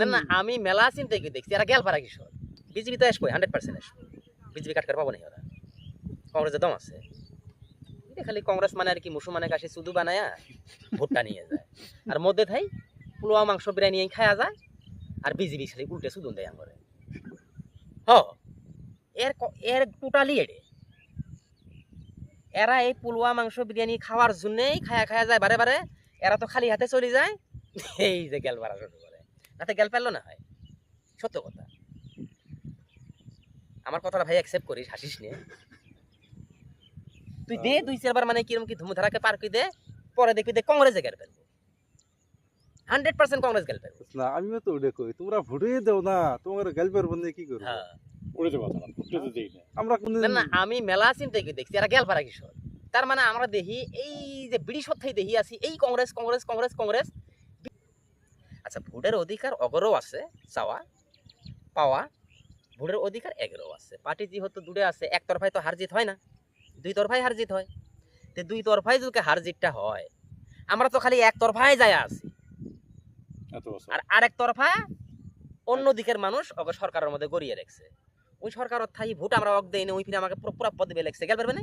না না আমি মেলা চিন্তা কি দেখছি এরা গেল পারা কিশোর বিজেপি তো আসবো 100% আসবো বিজেপি কাটকার পাবো না ওরা কংগ্রেসের দম আছে এটা খালি কংগ্রেস মানে আর কি মুসলমানের কাছে শুধু বানায়া ভোটটা নিয়ে যায় আর মধ্যে থাই পোলোয়া মাংস বিরিয়ানি খায়া যায় আর বিজেপি খালি উল্টে সুদন দেয় করে হ এর এর টোটালি এড়ে এরা এই পোলোয়া মাংস বিরিয়ানি খাওয়ার জন্যই খায়া খায়া যায় বারে বারে এরা তো খালি হাতে চলে যায় এই যে গেল বাড়া শুরু করে তাতে গেল পেলো না হয় সত্য কথা আমার কথাটা ভাই অ্যাকসেপ্ট করিস হাসিস নিয়ে তুই দে 2-4 বার মানে কিরকম কি ধুমধারাকে পার করে দে পরে দেখবি দে কংগ্রেসে গেল ফেলবো 100% কংগ্রেস গেল ফেলবো না আমিও তো ওটা কই তোমরা ভোটে দাও না তোমার গেলবার বন্ধে কি করবে হ্যাঁ উড়ে যাবো ফুটতে তো দেই না আমরা কোন না না আমি মেলা চিন্তা কি দেখছি এরা গেল পারা কিশোর তার মানে আমরা দেখি এই যে ব্রিটিশ সত্যাই দেখি আছি এই কংগ্রেস কংগ্রেস কংগ্রেস কংগ্রেস আচ্ছা ভোটের অধিকার অগরও আছে চাওয়া পাওয়া ভোটের অধিকার এগেরও আছে পার্টি যেহেতু দূরে আছে একতরফায় তো হার জিত হয় না দুই তরফায় হার জিত হয় তো দুই তরফায় যদি হার জিতটা হয় আমরা তো খালি একতরফায় যায় আছি এত বছর আর আরেক তরফা অন্য দিকের মানুষ ওকে সরকারের মধ্যে গড়িয়ে রাখছে ওই সরকার থাই ভোট আমরা অক দেই না ওই ফিরে আমাকে পুরো পদে লাগছে গেল পারবে না